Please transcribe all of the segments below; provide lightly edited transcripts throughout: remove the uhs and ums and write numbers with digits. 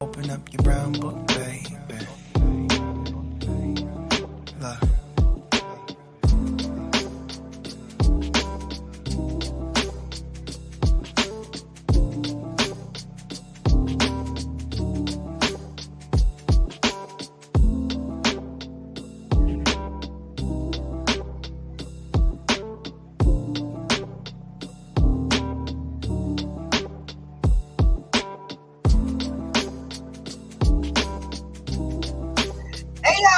Open up your brown book, baby. Look.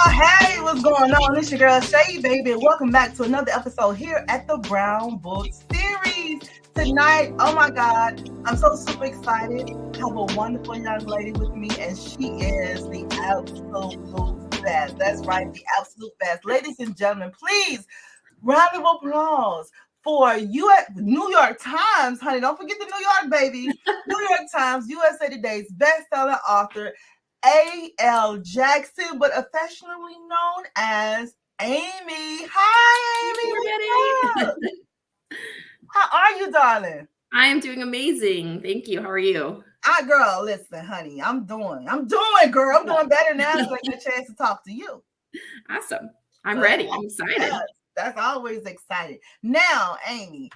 Hey, what's going on? It's your girl Shay Baby, and welcome back to another episode here at the Brown Book Series. Tonight, oh my God, I'm so super excited. I have a wonderful young lady with me, and she is the absolute best. That's right, the absolute best. Ladies and gentlemen, please, round of applause for New York Times, honey. Don't forget the New York, baby. New York Times, USA Today's best-selling author, A.L. Jackson, but affectionately known as Amy. Hi, Amy. What's up? How are you, darling? I am doing amazing. Thank you. How are you? Girl, listen, honey. I'm doing, girl. I'm doing better now so I get a chance to talk to you. Awesome. I'm ready. I'm excited. Yes, that's always exciting. Now, Amy,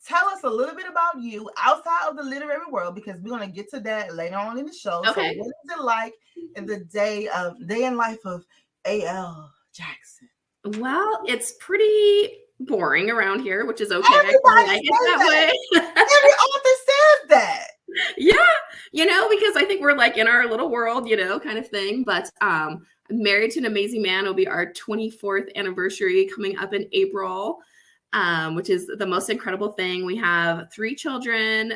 tell us a little bit about you outside of the literary world, because we're going to get to that later on in the show. Okay. So what is it like in the day in life of A.L. Jackson? Well, it's pretty boring around here, which is okay. Everybody I says that way. Every author says that. Yeah, because I think we're like in our little world, kind of thing. But I'm married to an amazing man. It'll be our 24th anniversary coming up in April. Which is the most incredible thing. We have 3 children.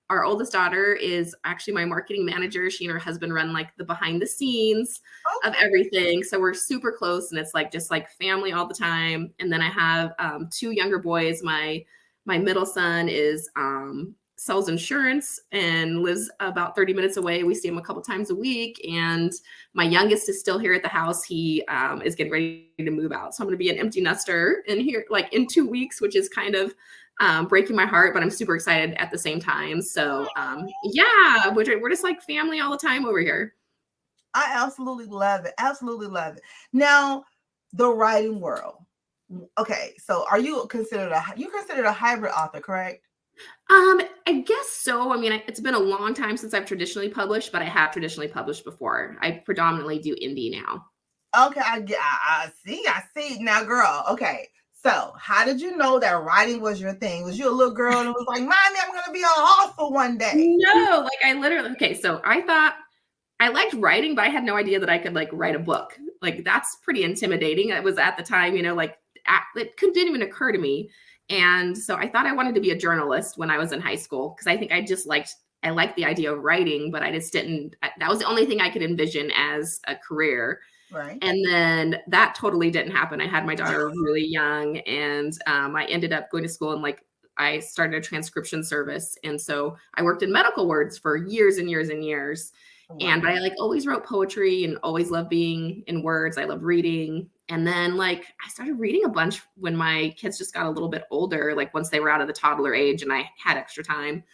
Our oldest daughter is actually my marketing manager. She and her husband run like the behind the scenes of everything. So we're super close, and it's like just like family all the time. And then I have 2 younger boys. My middle son is sells insurance and lives about 30 minutes away. We see him a couple times a week. And my youngest is still here at the house. He is getting ready to move out. So I'm going to be an empty nester in here like in 2 weeks, which is kind of breaking my heart, but I'm super excited at the same time. So we're just like family all the time over here. I absolutely love it. Absolutely love it. Now, the writing world. Okay, so are you considered a hybrid author, correct? I guess so. I mean, it's been a long time since I've traditionally published, but I have traditionally published before. I predominantly do indie now. Okay, I see. Now, girl, okay. So how did you know that writing was your thing? Was you a little girl and was like, Mommy, I'm going to be an author one day? No, so I thought I liked writing, but I had no idea that I could like write a book. Like that's pretty intimidating. It was at the time, it didn't even occur to me. And so I thought I wanted to be a journalist when I was in high school, because I think I liked the idea of writing, but I just didn't, that was the only thing I could envision as a career. Right. And then that totally didn't happen. I had my daughter really young, and I ended up going to school and I started a transcription service. And so I worked in medical words for years and years and years. Wow. And I always wrote poetry and always loved being in words. I loved reading. And then I started reading a bunch when my kids just got a little bit older, once they were out of the toddler age and I had extra time.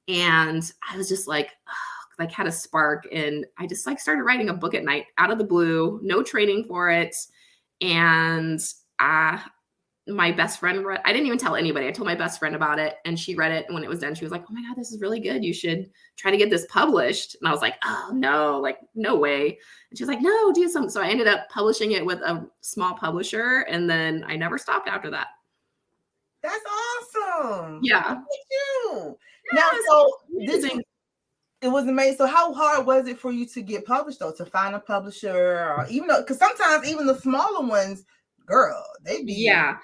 And I was just had a spark, and I just started writing a book at night out of the blue, no training for it. And my best friend I didn't even tell anybody. I told my best friend about it, and she read it. And when it was done, she was like, "Oh my God, this is really good. You should try to get this published." And I was like, "Oh no, no way." And she was like, "No, do something." So I ended up publishing it with a small publisher, and then I never stopped after that. That's awesome. Yeah. Thank you. Yeah, now, so it was amazing. So how hard was it for you to get published, though, to find a publisher, or even though, because sometimes even the smaller ones, girl, they be. Yeah.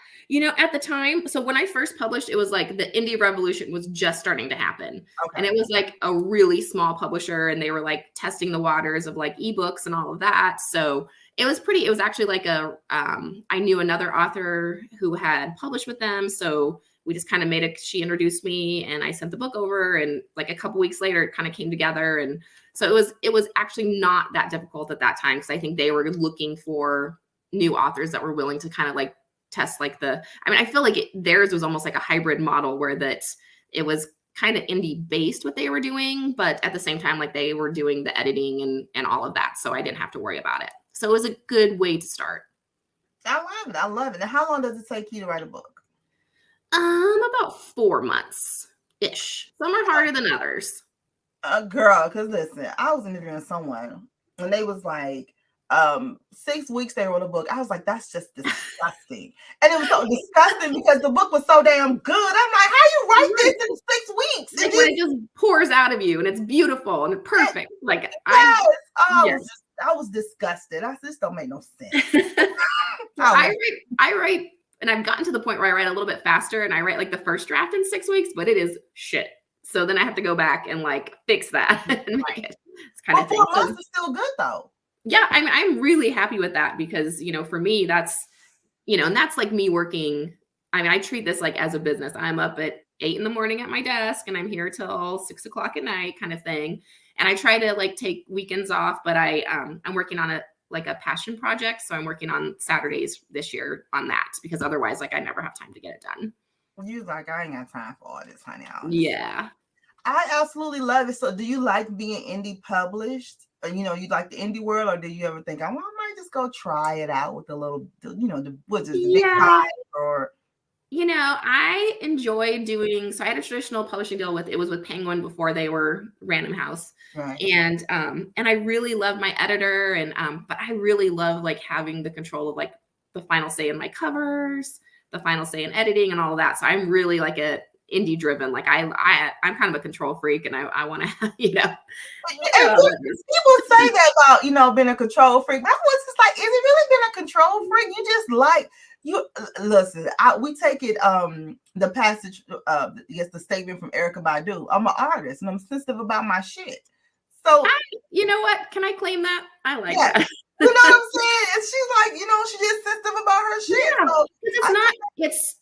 At the time, so when I first published, it was the indie revolution was just starting to happen. Okay. And it was a really small publisher, and they were testing the waters of ebooks and all of that. So it was actually I knew another author who had published with them. So we just kind of she introduced me, and I sent the book over, and a couple weeks later it kind of came together. And so it was actually not that difficult at that time, because I think they were looking for new authors that were willing to kind of test I feel theirs was almost like a hybrid model, where that it was kind of indie based what they were doing, but at the same time, like they were doing the editing and all of that. So I didn't have to worry about it. So it was a good way to start. I love it. I love it. And how long does it take you to write a book? About 4 months ish. Some are harder than others. Girl, because listen, I was interviewing someone and they was like, 6 weeks they wrote a book. I was like, that's just disgusting. And it was so disgusting because the book was so damn good. I'm like, how you write this in 6 weeks? Like when it just pours out of you and it's beautiful and perfect. Like yes. yes. I was disgusted. I said, this don't make no sense. I write, and I've gotten to the point where I write a little bit faster and I write like the first draft in 6 weeks, but it is shit. So then I have to go back and like fix that and make it. It's kind of 4 months is still good though. Yeah, I'm really happy with that because, for me, that's, and that's like me working. I mean, I treat this like as a business. I'm up at 8 a.m. at my desk and I'm here till 6 o'clock at night kind of thing. And I try to like take weekends off, but I'm working on a passion project. So I'm working on Saturdays this year on that because otherwise, like I never have time to get it done. You like, I ain't got time for all this, honey. Yeah. I absolutely love it. So do you like being indie published? Or, you like the indie world, or do you ever think, I might just go try it out with a little, the big pie or... I enjoy doing, so I had a traditional publishing deal with Penguin before they were Random House. Right. And I really love my editor and, but I really love like having the control of like the final say in my covers, the final say in editing and all of that. So I'm really like a indie driven. Like I'm kind of a control freak and I want to, People say that about, being a control freak. But I was just like, is it really being a control freak? You just like, listen, we take it, the passage, the statement from Erykah Badu. I'm an artist and I'm sensitive about my shit. So, you know what? Can I claim that? I like that. You know what I'm saying? And she's like, she's just sensitive about her shit. Yeah, so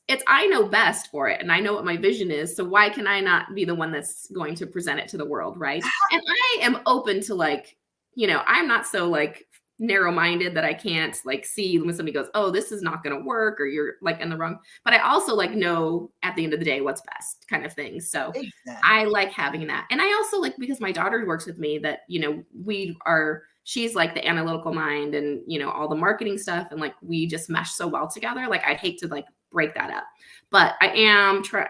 it's I know best for it and I know what my vision is. So why can I not be the one that's going to present it to the world, right? And I am open to like, I'm not so like narrow-minded that I can't like see when somebody goes, oh, this is not going to work or you're like in the wrong, but I also like know at the end of the day what's best kind of thing. So exactly. I like having that. And I also like, because my daughter works with me that, she's like the analytical mind and, all the marketing stuff. And like, we just mesh so well together. Like, I'd hate to like break that up, but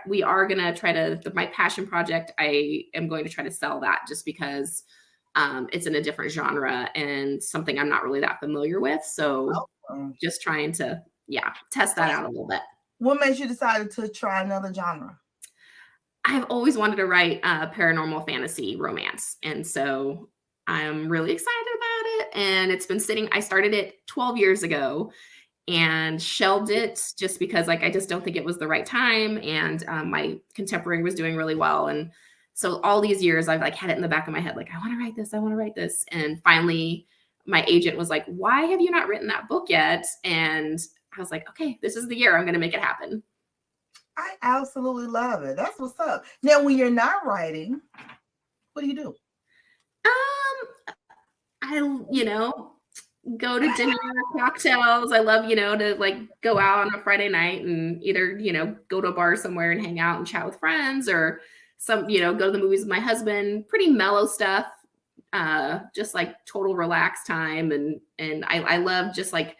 we are going to try to, my passion project, I am going to try to sell that just because it's in a different genre and something I'm not really that familiar with. So just trying to, test that out a little bit. What made you decide to try another genre? I've always wanted to write a paranormal fantasy romance. And so I'm really excited about it. And it's been sitting, I started it 12 years ago and shelved it just because like, I just don't think it was the right time. And my contemporary was doing really well. And so all these years I've like had it in the back of my head, like, I want to write this. And finally my agent was like, why have you not written that book yet? And I was like, okay, this is the year I'm going to make it happen. I absolutely love it. That's what's up. Now, when you're not writing, what do you do? I, go to dinner, cocktails. I love, to like go out on a Friday night and either, go to a bar somewhere and hang out and chat with friends or go to the movies with my husband, pretty mellow stuff. Just like total relaxed time. And I love just like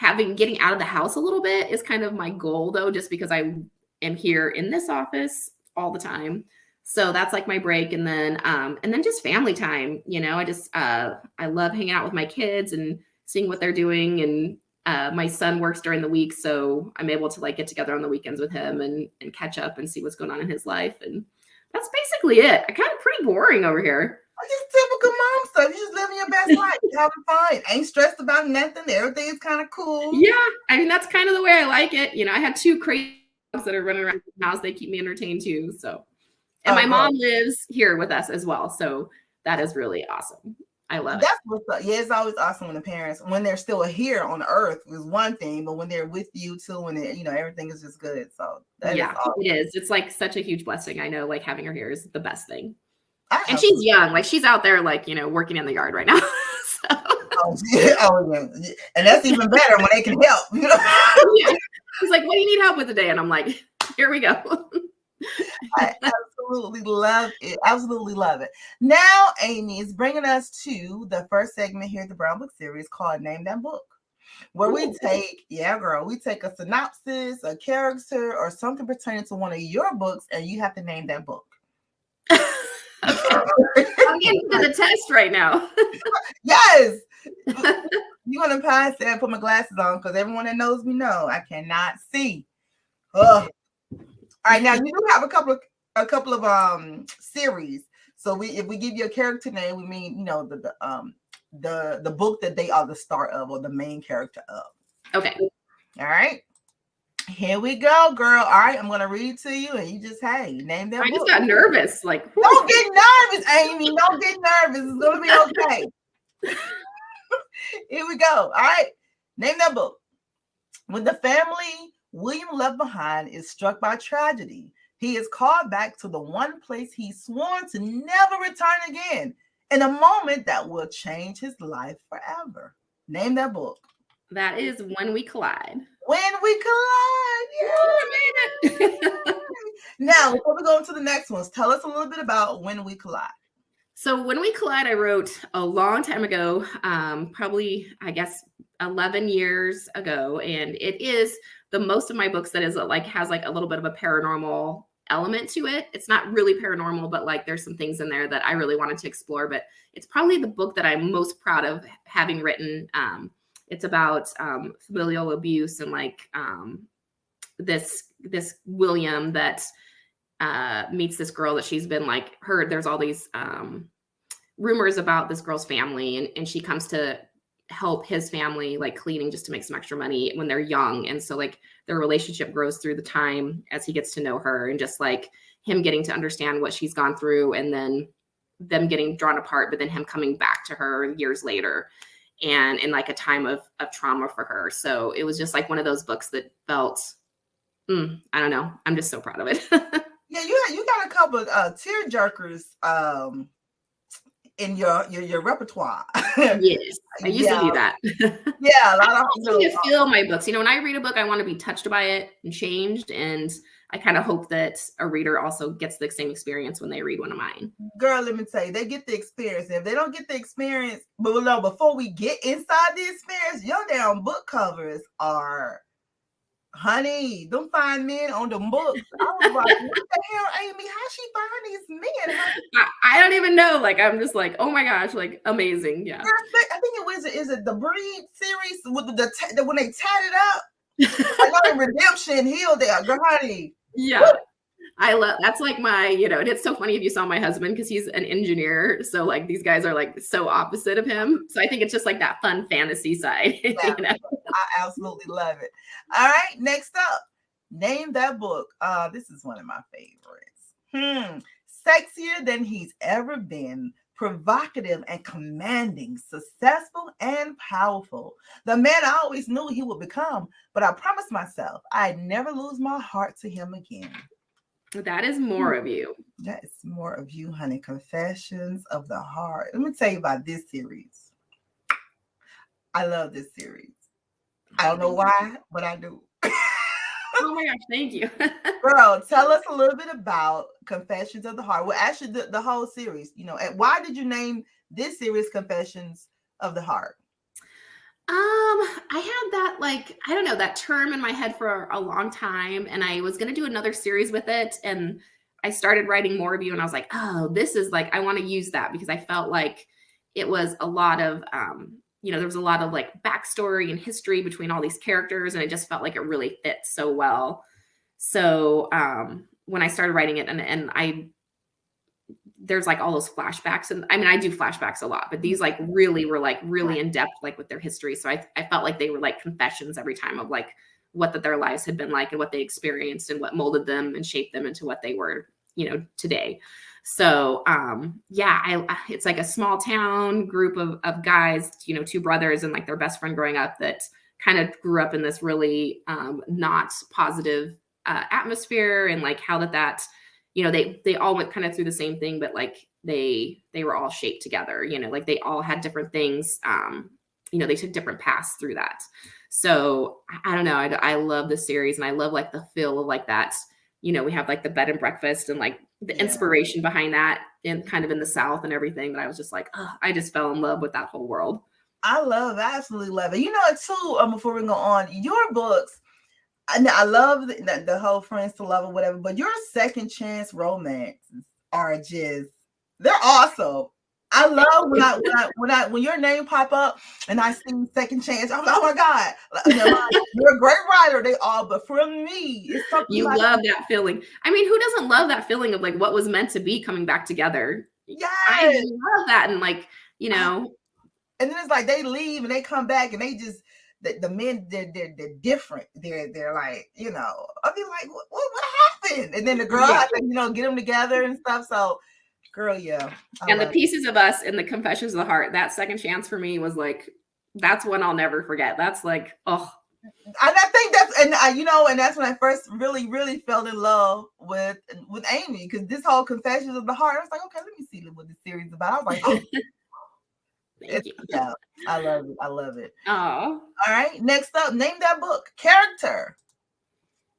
getting out of the house a little bit is kind of my goal though, just because I am here in this office all the time. So that's like my break. And then just family time, I just, I love hanging out with my kids and seeing what they're doing. And my son works during the week. So I'm able to like get together on the weekends with him and catch up and see what's going on in his life. And that's basically it. I kind of pretty boring over here. Just typical mom stuff. You just living your best life, having fun, ain't stressed about nothing. Everything is kind of cool. Yeah. I mean, that's kind of the way I like it. I had 2 crazy dogs that are running around the house. They keep me entertained too. So. And my mom lives here with us as well. So that is really awesome. I love it. That's what's up. Yeah, it's always awesome when the parents, when they're still here on earth is one thing, but when they're with you too, and everything is just good. So that is awesome. It is. It's like such a huge blessing. I know like having her here is the best thing. And she's young. Like she's out there like, working in the yard right now. So. Yeah. And that's even better when they can help. Yeah. She's like, what do you need help with today? And I'm like, here we go. I absolutely love it. Absolutely love it. Now, Amy is bringing us to the first segment here at the Brown Book Series called Name That Book, where we take, we take a synopsis, a character, or something pertaining to one of your books, and you have to name that book. I'm getting to the test right now. Yes. You want to pass it and put my glasses on because everyone that knows me know I cannot see. Ugh. All right, now you do have a couple of series. So if we give you a character name, we mean the book that they are the star of or the main character of. Okay. All right. Here we go, girl. All right, I'm gonna read to you, and you just name that book. I just got nervous. Like, don't get nervous, Amy. Don't get nervous. It's gonna be okay. Here we go. All right, name that book. When the family William left behind is struck by tragedy, he is called back to the one place he's sworn to never return again, in a moment that will change his life forever. Name that book. That is When We Collide. When We Collide. Yeah, I made it. Now, before we go into the next ones, tell us a little bit about When We Collide. So When We Collide, I wrote a long time ago, probably, I guess, 11 years ago. And it is the most of my books that is like, has like a little bit of a paranormal element to it. It's not really paranormal, but like there's some things in there that I really wanted to explore. But it's probably the book that I'm most proud of having written. It's about familial abuse and like this William that meets this girl that she's been like heard. There's all these rumors about this girl's family, and she comes to help his family like cleaning just to make some extra money when they're young. And so like their relationship grows through the time as he gets to know her, and just like him getting to understand what she's gone through, and then them getting drawn apart, but then him coming back to her years later. And in like a time of trauma for her. So it was just like one of those books that felt, I don't know. I'm just so proud of it. Yeah, you got a couple of tear jerkers in your repertoire. Yes, I used to do that. Yeah, a lot of I feel my books. When I read a book, I want to be touched by it and changed. And I kind of hope that a reader also gets the same experience when they read one of mine. Girl, let me tell you, they get the experience. If they don't get the experience, but no, before we get inside the experience, your damn book covers are, honey, them fine men on the books. I was like, what the hell, Amy? How she find these men? I don't even know. Like, I'm just like, oh my gosh, like amazing. Yeah. I think it was, is it the Breed series with the when they tatted up? I know Redemption Hill there, girl, honey. Yeah. I love, that's like my, and it's so funny if you saw my husband, because he's an engineer. So like these guys are like so opposite of him. So I think it's just like that fun fantasy side. Yeah, I absolutely love it. All right, next up, name that book. This is one of my favorites. Sexier than he's ever been, provocative and commanding, successful and powerful. The man I always knew he would become, but I promised myself I'd never lose my heart to him again. That is More of You. That is More of You, honey. Confessions of the Heart. Let me tell you about this series. I love this series. I don't know why, but I do. Oh my gosh, thank you. Girl, tell us a little bit about Confessions of the Heart. Well, actually, the whole series, and why did you name this series Confessions of the Heart? I had that, like, I don't know, that term in my head for a long time, and I was going to do another series with it, and I started writing More of You, and I was like, oh, this is like, I want to use that, because I felt like it was a lot of, there was a lot of like backstory and history between all these characters, and it just felt like it really fit so well. So when I started writing it, and there's like all those flashbacks, and I mean, I do flashbacks a lot, but these like really were like really in depth, like with their history. So I felt like they were like confessions every time of like what their lives had been like, and what they experienced, and what molded them and shaped them into what they were, today. So it's like a small town group of guys, two brothers and like their best friend growing up, that kind of grew up in this really not positive atmosphere, and like how that they all went kind of through the same thing, but like they were all shaped together, like they all had different things, they took different paths through that. So I don't know, I love this series, and I love like the feel of like that, we have like the bed and breakfast and like the inspiration behind that and kind of in the South and everything. That I was just like, oh, I just fell in love with that whole world. I absolutely love it. Too, before we go on, your books, I love the whole friends to love or whatever, but your second chance romances are just, they're awesome. I love when your name pop up and I see second chance. I'm like, oh my God, you're a great writer. They all, but for me, it's something you love that feeling. I mean, who doesn't love that feeling of like what was meant to be coming back together? Yes. I love that, and like and then it's like they leave and they come back and they just the men they're different. They're like I'll be like what happened? And then the girl has to get them together and stuff. So. Girl, yeah. And the Pieces of Us and the Confessions of the Heart, that second chance for me was like, that's one I'll never forget. That's like, oh. And I think that's, and that's when I first really, really fell in love with Amy, because this whole Confessions of the Heart, I was like, okay, let me see what this series is about. I was like, oh. Yeah, I love it. I love it. Oh. All right. Next up, name that book. Character.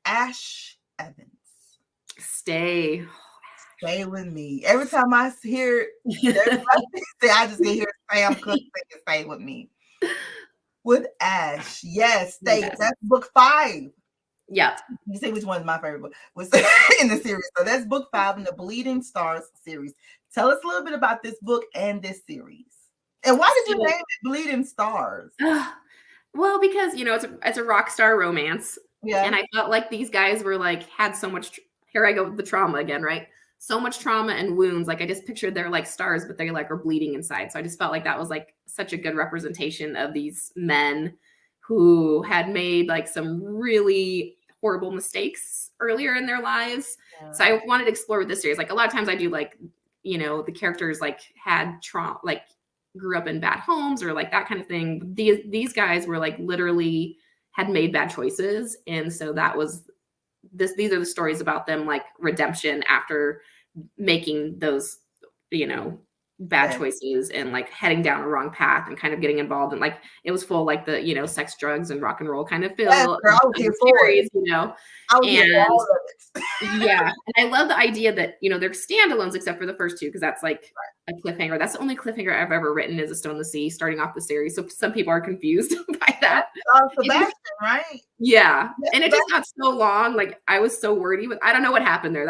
Ash Evans. Stay with me. Every time I hear I just get here Sam Cooke saying stay with me. With Ash. Yes, stay. Yes. That's book 5. Yeah. You say which one is my favorite book was in the series. So that's book 5 in the Bleeding Stars series. Tell us a little bit about this book and this series. And why did you name it Bleeding Stars? Well, because it's a rock star romance. Yeah. And I felt like these guys were like had so much here I go with the trauma again, right? So much trauma and wounds. Like I just pictured they're like stars, but they like are bleeding inside. So I just felt like that was like such a good representation of these men who had made like some really horrible mistakes earlier in their lives. Yeah. So I wanted to explore with this series. Like a lot of times I do like, the characters like had trauma, like grew up in bad homes or like that kind of thing. These guys were like literally had made bad choices. And so that was these are the stories about them like redemption after making those, bad choices and like heading down a wrong path and kind of getting involved in like it was full like the sex, drugs, and rock and roll kind of feel. I was here for it. Yeah, and I love the idea that they're standalones except for the first 2 because that's like a cliffhanger. That's the only cliffhanger I've ever written is A Stone in the Sea, starting off the series. So some people are confused by that. Sebastian, right? Yeah, and it just got so long. Like I was so worried. I don't know what happened there.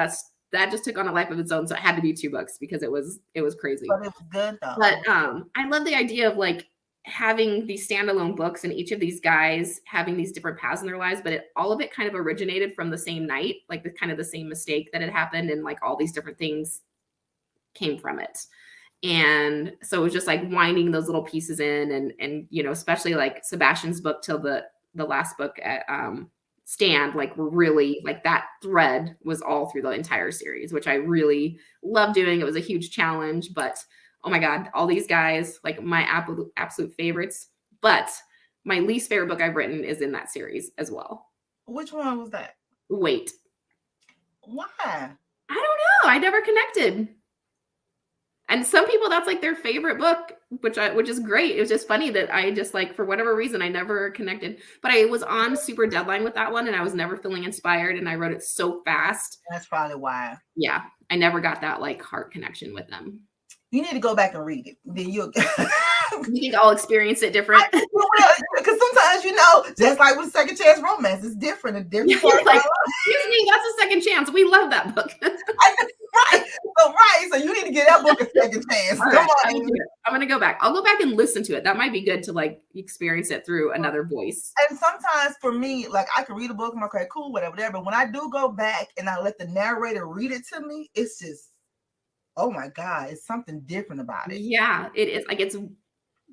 That just took on a life of its own. So it had to be 2 books because it was crazy. But it was good though. But I love the idea of like having these standalone books and each of these guys having these different paths in their lives, but all of it kind of originated from the same night, like the same mistake that had happened, and like all these different things came from it. And so it was just like winding those little pieces in, and especially like Sebastian's book till the last book at Stand, like really like that thread was all through the entire series, which I really love doing. It was a huge challenge, but oh my God, all these guys, like my absolute favorites. But my least favorite book I've written is in that series as well. Which one was that? Wait. Why? I don't know. I never connected. And some people, that's like their favorite book, which is great. It was just funny that I just like, for whatever reason, I never connected. But I was on super deadline with that one, and I was never feeling inspired, and I wrote it so fast. That's probably why. Yeah, I never got that like heart connection with them. You need to go back and read it. Then you'll. You think I'll experience it different? Because sometimes, just like with Second Chance Romance, it's different in different parts. Like, excuse me, that's a second chance. We love that book. Right. So you need to give that book a second chance. Come on. I'm going to go back. I'll go back and listen to it. That might be good to like experience it through another voice. And sometimes for me, like I can read a book, I'm okay, cool, whatever. But when I do go back and I let the narrator read it to me, it's just, oh my God, it's something different about it. Yeah, it is. Like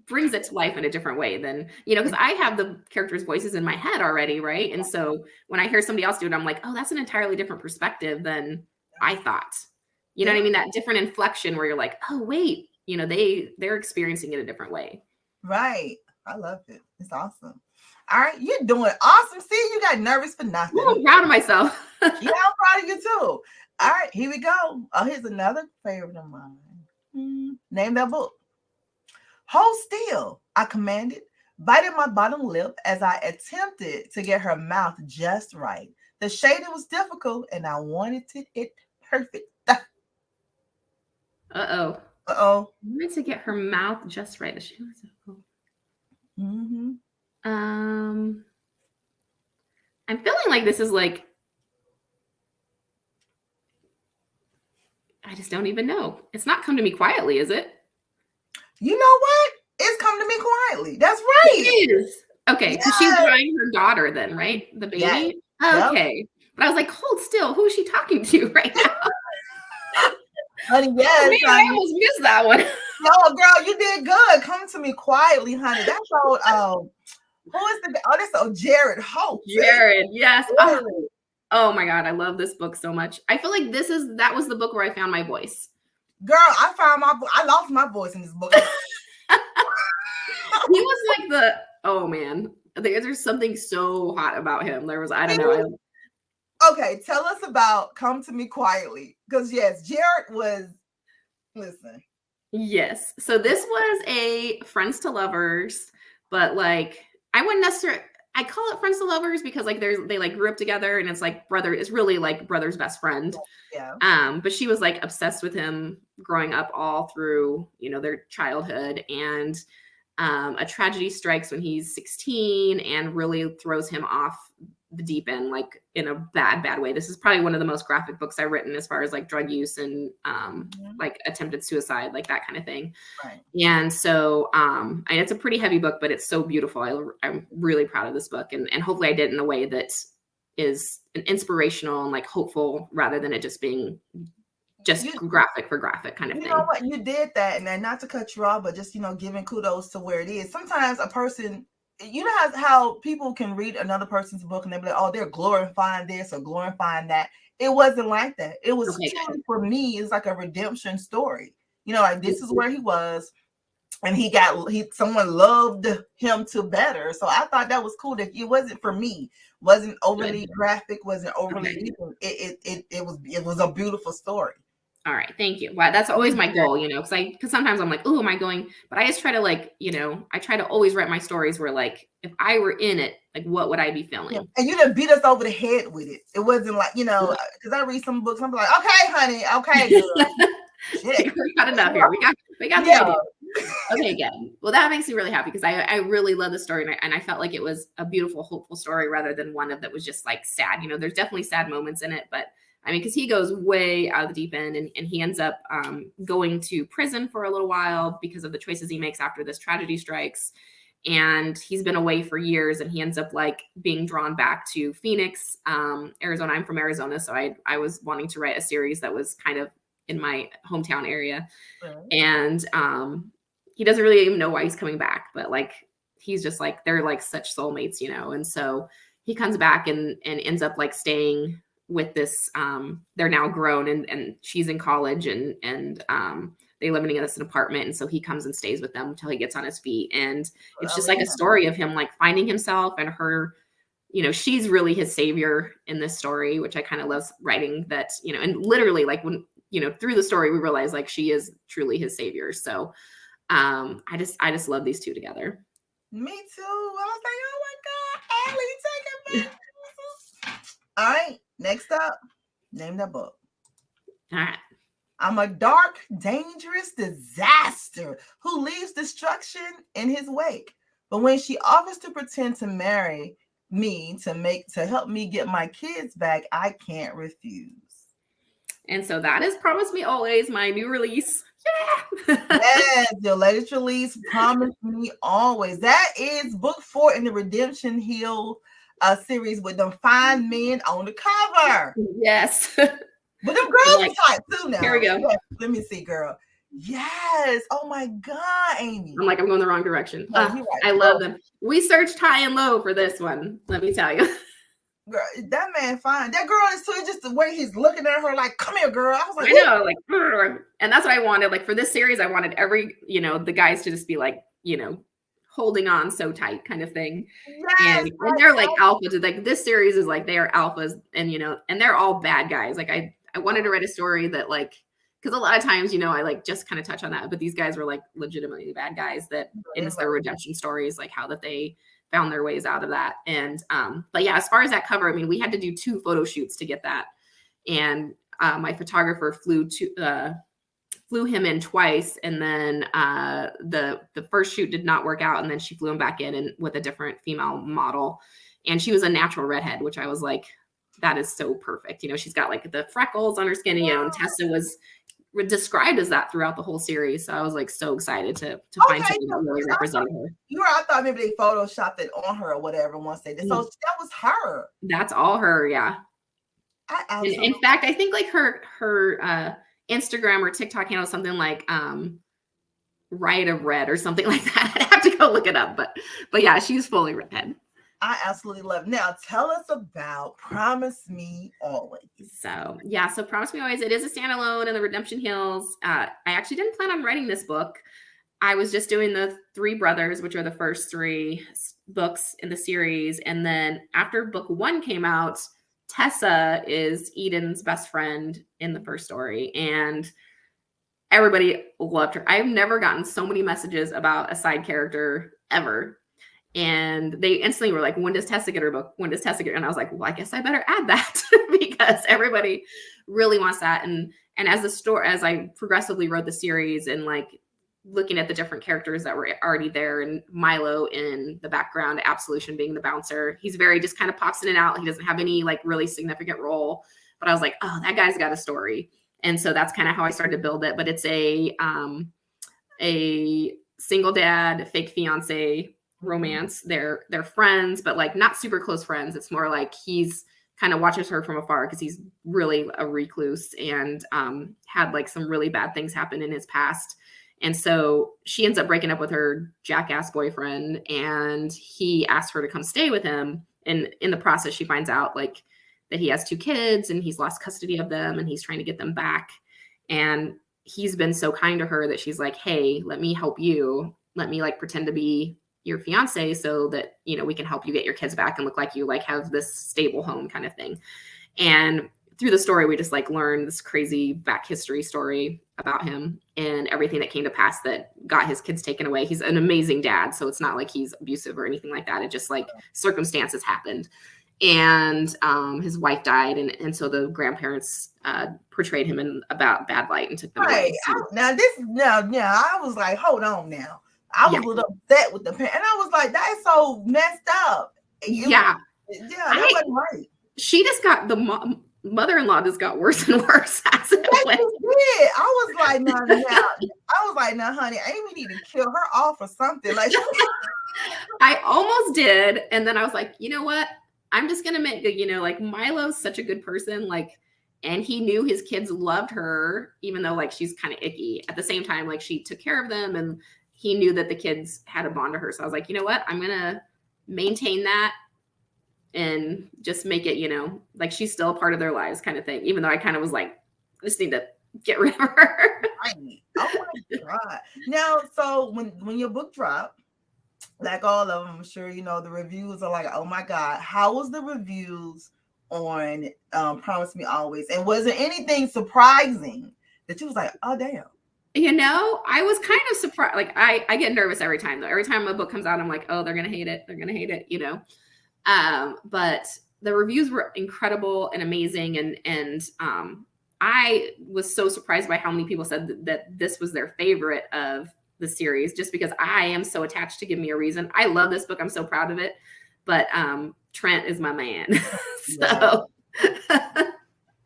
brings it to life in a different way than, because I have the characters' voices in my head already, right? And so when I hear somebody else do it, I'm like, oh, that's an entirely different perspective than I thought. You know what I mean? That different inflection where you're like, oh, wait, they're experiencing it a different way. Right. I love it. It's awesome. All right. You're doing awesome. See, you got nervous for nothing. Well, I'm proud of myself. Yeah, I'm proud of you too. All right. Here we go. Oh, here's another favorite of mine. Name that book. Hold still, I commanded, biting my bottom lip as I attempted to get her mouth just right. The shading was difficult, and I wanted it perfect. Uh-oh. Uh-oh. I wanted to get her mouth just right. The shading was difficult. Mm-hmm. I'm feeling like this is like, I just don't even know. It's not Come to Me Quietly, is it? You know what? It's Come to Me Quietly. That's right. It is. Okay, because she's drawing her daughter then, right? The baby? Yes. Okay. Yep. But I was like, hold still. Who is she talking to right now? Honey, yes. Man, I almost missed that one. No, girl, you did good. Come to Me Quietly, honey. That's old, who is that's Jared Hope. Jared, yes. Oh my God, I love this book so much. I feel like that was the book where I found my voice. Girl, I lost my voice in this book. He was like oh man, there's something so hot about him. I don't know. Okay, tell us about Come to Me Quietly. Because yes, Jared was, listen. Yes. So this was a friends to lovers, but like I wouldn't necessarily, I call it friends to lovers because like they like grew up together and it's like it's really like brother's best friend. Yeah. But she was like obsessed with him growing up all through, their childhood, and a tragedy strikes when he's 16 and really throws him off the deep end, like in a bad way. This is probably one of the most graphic books I've written as far as like drug use and like attempted suicide, like that kind of thing. Right. And so and it's a pretty heavy book, but it's so beautiful. I'm really proud of this book, and hopefully I did it in a way that is an inspirational and like hopeful rather than it just being just graphic for graphic kind of thing. You know what? You did that, and then not to cut you off, but just, giving kudos to where it is. Sometimes a person, how people can read another person's book and they'll be like, oh, they're glorifying this or glorifying that. It wasn't like that. It was truly, for me, it's like a redemption story. Like this is where he was, and someone loved him to better. So I thought that was cool. That it wasn't, for me, wasn't overly graphic, wasn't overly it was a beautiful story. All right. Thank you. Well, that's always my goal, because sometimes I'm like, oh, am I going? But I just try to like, I try to always write my stories where like, if I were in it, like, what would I be feeling? Yeah. And you didn't beat us over the head with it. It wasn't like, because I read some books, I'm like, okay, honey, okay, girl. We got enough here. We got the idea. Okay, good. Well, that makes me really happy because I really love the story, and I felt like it was a beautiful, hopeful story rather than one that was just like sad. There's definitely sad moments in it, but I mean, because he goes way out of the deep end, and he ends up going to prison for a little while because of the choices he makes after this tragedy strikes. And he's been away for years, and he ends up like being drawn back to Phoenix, Arizona. I'm from Arizona, so I was wanting to write a series that was kind of in my hometown area. And he doesn't really even know why he's coming back, but like he's just like, they're like such soulmates, and so he comes back and ends up like staying with this they're now grown, and she's in college, and they living in this apartment, and so he comes and stays with them until he gets on his feet. And it's just like a story of him like finding himself, and her, she's really his savior in this story, which I kind of love writing that, and literally like when through the story we realize like she is truly his savior. So I just love these two together. Me too. I was like, oh my God, Allie, take it back. All right, next up, name that book. All right. I'm a dark, dangerous disaster who leaves destruction in his wake. But when she offers to pretend to marry me to help me get my kids back, I can't refuse. And so that is Promise Me Always, my new release. Yeah. Yes, your latest release, Promise Me Always. That is book 4 in the Redemption Hill series with them fine men on the cover. Yes. But them girls are tight too now. Here we go. Yes, let me see, girl. Yes. Oh my God, Amy. I'm going the wrong direction. I love them. We searched high and low for this one. Let me tell you. Girl, that man fine. That girl is too, just the way he's looking at her like, come here, girl. I was like, I know, like, and that's what I wanted. Like for this series, I wanted every, the guys to just be like, holding on so tight kind of thing. Yes, and they're like alphas. Like this series is like, they are alphas, and and they're all bad guys. Like I wanted to write a story that like, because a lot of times, I like just kind of touch on that, but these guys were like legitimately bad guys that, and it's their redemption stories, like how that they found their ways out of that. And but yeah, as far as that cover, I mean, we had to do 2 photo shoots to get that. And my photographer flew him in twice, and then the first shoot did not work out, and then she flew him back in and with a different female model, and she was a natural redhead, which I was like, that is so perfect. You know, she's got like the freckles on her skin, you know, and Tessa was described as that throughout the whole series. So I was like so excited to find something that really represented her. I thought maybe they photoshopped it on her or whatever once they did. So that was her. That's all her, yeah. In fact, I think like her Instagram or TikTok handle something like Riot of Red or something like that. I have to go look it up, but yeah, she's fully redhead. I absolutely love it. Now tell us about Promise Me Always. So yeah, so Promise Me Always, it is a standalone in the Redemption Hills. I actually didn't plan on writing this book. I was just doing the 3 brothers, which are the first 3 books in the series. And then after book 1 came out, Tessa is Eden's best friend in the first story, and everybody loved her. I've never gotten so many messages about a side character ever. And they instantly were like, when does Tessa get her book? When does Tessa get her? And I was like, well, I guess I better add that because everybody really wants that. And as I progressively wrote the series and like looking at the different characters that were already there, and Milo in the background, Absolution being the bouncer, he's very just kind of pops in and out. He doesn't have any like really significant role, but I was like, oh, that guy's got a story. And so that's kind of how I started to build it. But it's a single dad, fake fiance romance. They're friends, but like not super close friends. It's more like he's kind of watches her from afar because he's really a recluse and had like some really bad things happen in his past. And so she ends up breaking up with her jackass boyfriend, and he asks her to come stay with him. And in the process, she finds out like that he has 2 kids and he's lost custody of them and he's trying to get them back. And he's been so kind to her that she's like, hey, let me help you. Let me like pretend to be your fiance so that, you know, we can help you get your kids back and look like you like have this stable home kind of thing. And through the story, we just like learn this crazy back history story about him and everything that came to pass that got his kids taken away. He's an amazing dad. So it's not like he's abusive or anything like that. It just like circumstances happened. And his wife died. And so the grandparents portrayed him in about bad light and took them away. Now I was like, hold on now. I was a little upset with the parent. And I was like, that is so messed up. That wasn't right. She just got mother-in-law just got worse and worse as it went. I was like, now, honey, Amy need to kill her off or something. Like I almost did. And then I was like, you know what? I'm just going to make it, you know, like Milo's such a good person. Like, and he knew his kids loved her, even though like she's kind of icky. At the same time, like she took care of them and he knew that the kids had a bond to her. So I was like, you know what? I'm going to maintain that and just make it, you know, like she's still a part of their lives kind of thing. Even though I kind of was like, I just need to get rid of her. Oh my God. Now, so when your book dropped, like all of them, I'm sure, you know, the reviews are like, oh my God, how was the reviews on Promise Me Always? And was there anything surprising that you was like, oh, damn? You know, I was kind of surprised. Like I get nervous every time though. Every time a book comes out, I'm like, oh, they're going to hate it. They're going to hate it, you know? But the reviews were incredible and amazing. And I was so surprised by how many people said that this was their favorite of the series, just because I am so attached to Give Me a Reason. I love this book. I'm so proud of it. But Trent is my man. So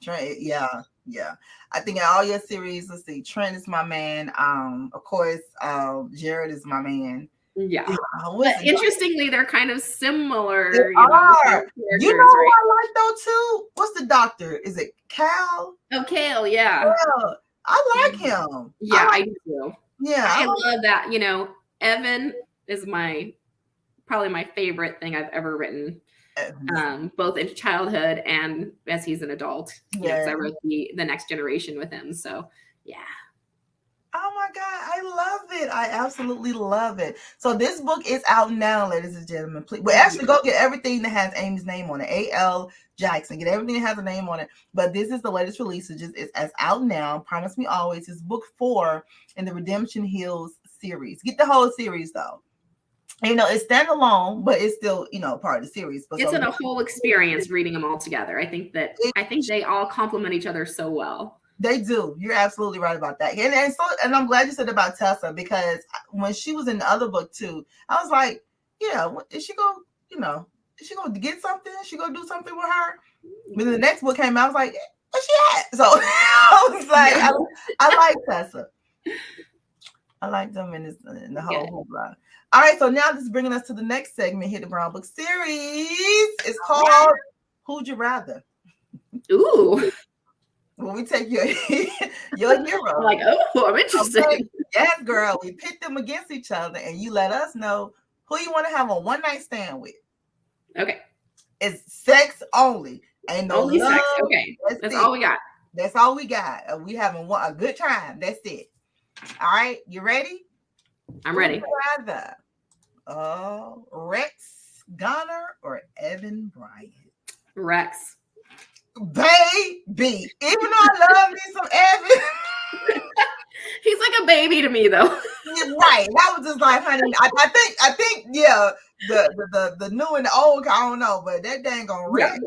Trent, yeah. I think in all your series, let's see, Trent is my man. Of course, Jared is my man. Yeah. But interestingly, they're kind of similar. You know right? Who I like though too? What's the doctor? Is it Cal? Oh, Cal, yeah. Cal. I like him. Yeah, I do too. Yeah. I love that. You know, Evan is probably my favorite thing I've ever written. Both in childhood and as he's an adult. Yes, I wrote the next generation with him. So yeah. Oh my God, I love it. I absolutely love it. So this book is out now, ladies and gentlemen. Please, well, actually go get everything that has Amy's name on it. A.L. Jackson. Get everything that has a name on it. But this is the latest release. It's out now. Promise Me Always is book 4 in the Redemption Hills series. Get the whole series though. It's standalone, but it's still, part of the series. But It's so a whole experience reading them all together. I think they all complement each other so well. They do. You're absolutely right about that. And I'm glad you said about Tessa, because when she was in the other book too, I was like, is she going, is she going to get something? Is she going to do something with her? When the next book came out, I was like, where's she at? So I was like, I like Tessa. I like them in the whole hoopla. All right, so now this is bringing us to the next segment here, the Brown Book Series. It's called Who'd You Rather? Ooh. When we take your hero. I'm like, oh, I'm interested. Okay. Yes, girl. We pit them against each other, and you let us know who you want to have a one-night stand with. Okay. It's sex only. Ain't no only love. Sex. Okay. That's all we got. That's all we got. We having a good time. That's it. All right. You ready? I'm ready. Rather, Rex Gunner or Evan Bryant? Rex. Baby. Even though I love me some Evan. He's like a baby to me, though. Right. That was just like, honey. I think, yeah. The new and the old, I don't know, but that dang on Rex,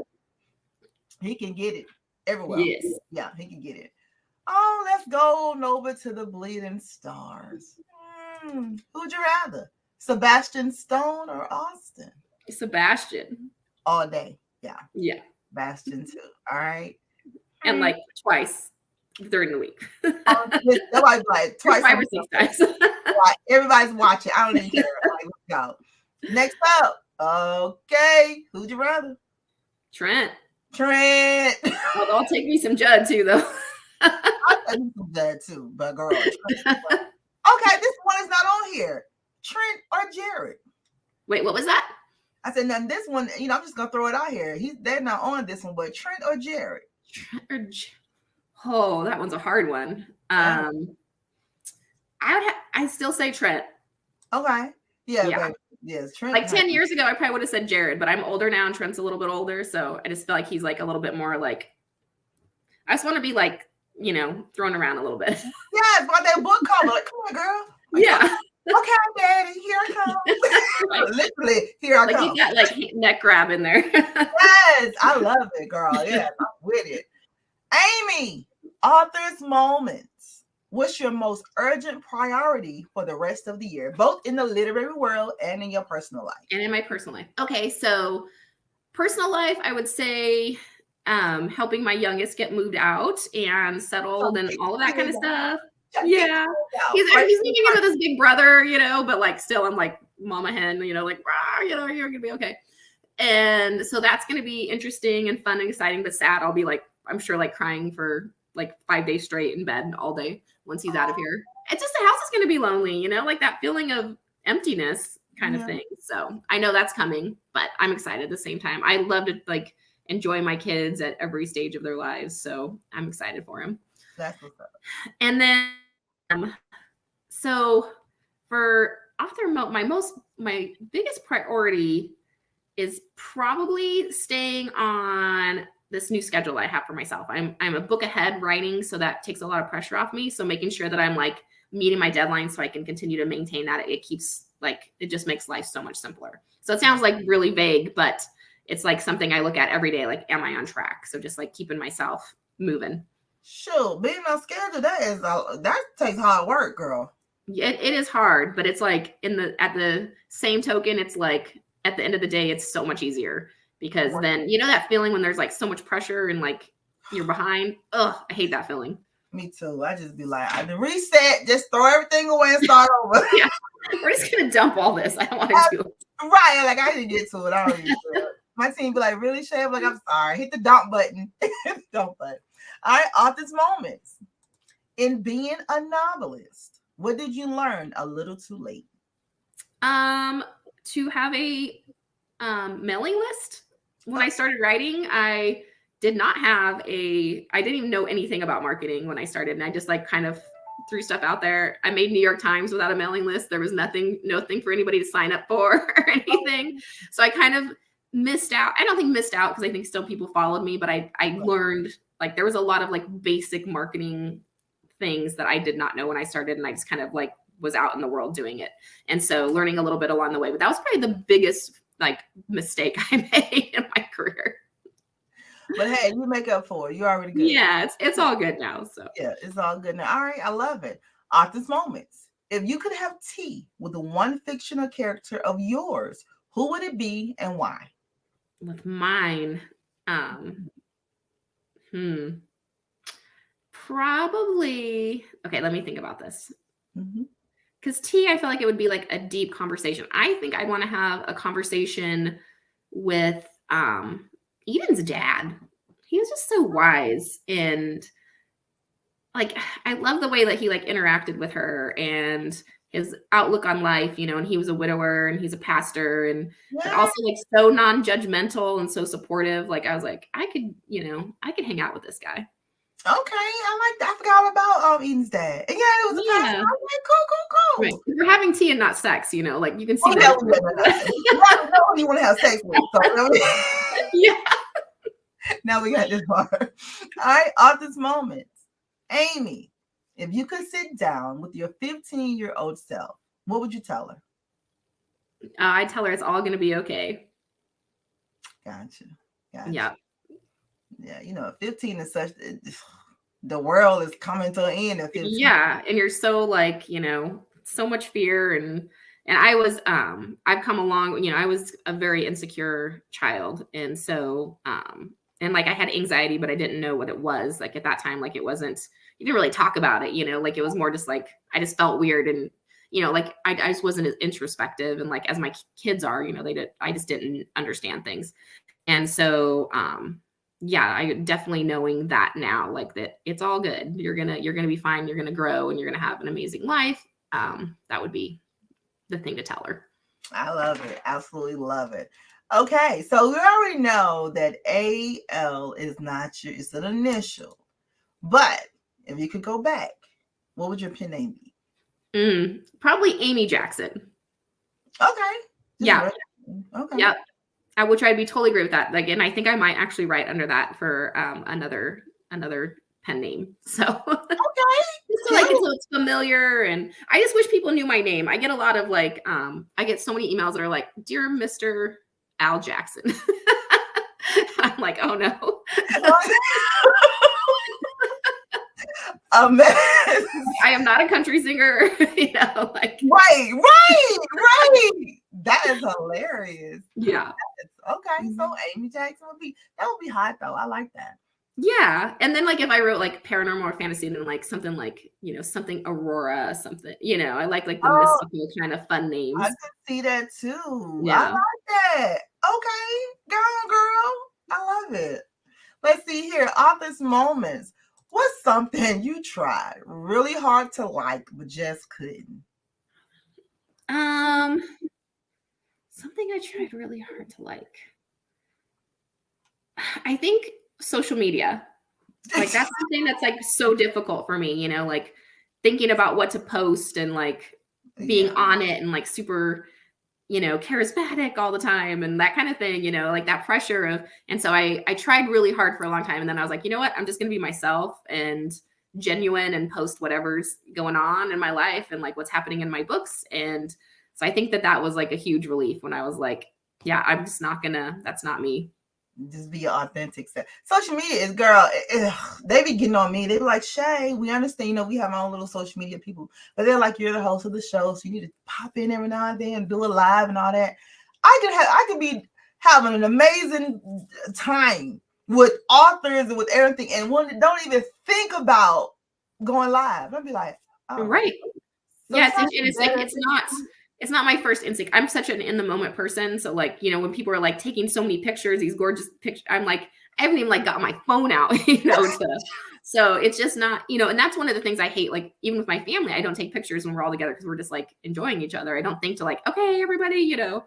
he can get it everywhere. Yes. Yeah, he can get it. Oh, let's go over to the Bleeding Stars. Who'd you rather? Sebastian Stone or Austin? Sebastian. All day. Yeah. Yeah. Sebastian too. All right. And like twice during the week. Nobody's like twice. 5 or 6 times. Right. Everybody's watching. I don't even care. Right, let's go. Next up. Okay. Who'd you rather? Trent. Well, don't take me some Judd too, though. I take me some Judd too, but girl. Okay, this one is not on here. Trent or Jared? Wait, what was that? I said, now this one, I'm just gonna throw it out here. They're not on this one, but Trent or Jared? Oh, that one's a hard one. I still say Trent. Okay. Yeah. Yes, Trent. Like 10 years ago, I probably would have said Jared, but I'm older now and Trent's a little bit older. So I just feel like he's like a little bit more like, I just want to be like, thrown around a little bit. Yeah, but that book cover. Like, come on, girl. Like, yeah. Okay, Daddy, here I come. Right. Literally, here I come. You got like neck grab in there. Yes, I love it, girl. Yeah, I'm with it. Amy, author's moments. What's your most urgent priority for the rest of the year, both in the literary world and in your personal life? And in my personal life. Okay, so personal life, I would say helping my youngest get moved out and settled and all of that kind of stuff. Yeah. He's moving in with his big brother, but like still I'm like mama hen, like, you're going to be okay. And so that's going to be interesting and fun and exciting, but sad. I'll be like, I'm sure like crying for like 5 days straight in bed all day once he's out of here. It's just the house is going to be lonely, like that feeling of emptiness kind of thing. So I know that's coming, but I'm excited at the same time. I love to like enjoy my kids at every stage of their lives. So I'm excited for them. That's what's up. And then, so for author mode, my biggest priority is probably staying on this new schedule I have for myself. I'm a book ahead writing, so that takes a lot of pressure off me. So making sure that I'm like meeting my deadlines so I can continue to maintain that. It keeps like, it just makes life so much simpler. So it sounds like really vague, but it's like something I look at every day. Like, am I on track? So just like keeping myself moving. Sure, being on schedule, that takes hard work, girl. It is hard, but it's like at the same token, it's like at the end of the day, it's so much easier because then that feeling when there's like so much pressure and like you're behind. Ugh, I hate that feeling. Me too. I just be like, I reset, just throw everything away and start over. Yeah, we're just gonna dump all this. I don't want to do it. Right, like I didn't get to it. I don't even do it. My team be like, really, Shay? I'm like, I'm sorry. Hit the dump button. Dump button. All right, author's moments. In being a novelist, what did you learn a little too late? To have a mailing list. When I started writing, I didn't even know anything about marketing when I started. And I just like kind of threw stuff out there. I made New York Times without a mailing list. There was nothing for anybody to sign up for or anything. So I kind of missed out. I don't think missed out because I think still people followed me, but I learned like there was a lot of like basic marketing things that I did not know when I started. And I just kind of like was out in the world doing it. And so learning a little bit along the way, but that was probably the biggest like mistake I made in my career. But hey, you make up for it. You're already good. Yeah, it's all good now. So yeah, it's all good now. All right, I love it. Author's moments. If you could have tea with the one fictional character of yours, who would it be and why? With mine, probably, okay, let me think about this. Because tea, I feel like it would be like a deep conversation. I think I'd want to have a conversation with Eden's dad. He was just so wise, and like I love the way that he like interacted with her and his outlook on life, you know, and he was a widower and he's a pastor and but also like so non-judgmental and so supportive. Like I was like, I could hang out with this guy. Okay, I like that. I forgot all about Eden's dad. And yeah, it was a pastor. I was like, cool. Right. We're having tea and not sex, you know, like you can see. You know who you want to have sex with. So, yeah. Now we got this part. All right, author's moments. Amy, if you could sit down with your 15-year-old self, what would you tell her? I'd tell her it's all going to be okay. Gotcha. Yeah. Yeah, you know, 15 is such, the world is coming to an end at 15. Yeah, and you're so like, you know, so much fear and I was, I've come along, you know, I was a very insecure child. And so, and like I had anxiety, but I didn't know what it was. Like at that time, like it wasn't, you didn't really talk about it, you know, like it was more just like, I just felt weird. And, you know, like I just wasn't as introspective. And like, as my kids are, you know, I just didn't understand things. And so, yeah, I definitely knowing that now, like that it's all good. You're going to be fine. You're going to grow and you're going to have an amazing life. That would be the thing to tell her. I love it. Absolutely love it. Okay, so we already know that AL is not it's an initial. But if you could go back, what would your pen name be? Probably Amy Jackson. Okay. Yeah. Okay. Yep. Which I'd be totally great with that. Like, and I think I might actually write under that for another pen name. So okay. So like it's familiar, and I just wish people knew my name. I get a lot of like, I get so many emails that are like, "Dear Mr. Al Jackson." I'm like, oh no. I am not a country singer, you know, like right. That is hilarious. Yeah. Okay. So Amy Jackson would be hot though. I like that. Yeah. And then like if I wrote like paranormal or fantasy and then like something like, you know, something Aurora, something, you know, I like the mystical kind of fun names. I can see that too. Yeah. I like that. Okay. Girl. I love it. Let's see here. Author's moments. What's something you tried really hard to like but just couldn't? Something I tried really hard to like. I think social media. Like that's something that's like so difficult for me, you know, like thinking about what to post and like being on it and like super, you know, charismatic all the time and that kind of thing, you know, like that pressure of, and so I tried really hard for a long time. And then I was like, you know what, I'm just going to be myself and genuine and post whatever's going on in my life and like what's happening in my books. And so I think that was like a huge relief when I was like, yeah, I'm just not that's not me. Just be your authentic self. Social media is, girl, they be getting on me. They be like, Shay, we understand, you know, we have our own little social media people, but they're like, you're the host of the show, so you need to pop in every now and then and do a live and all that. I could be having an amazing time with authors and with everything, and don't even think about going live. I'd be like, oh. Right. Yes, and it's like it's not my first instinct. I'm such an in the moment person. So like, you know, when people are like taking so many pictures, these gorgeous pictures, I'm like, I haven't even like got my phone out, you know, so it's just not, you know, and that's one of the things I hate. Like even with my family, I don't take pictures when we're all together because we're just like enjoying each other. I don't think to like, okay, everybody, you know,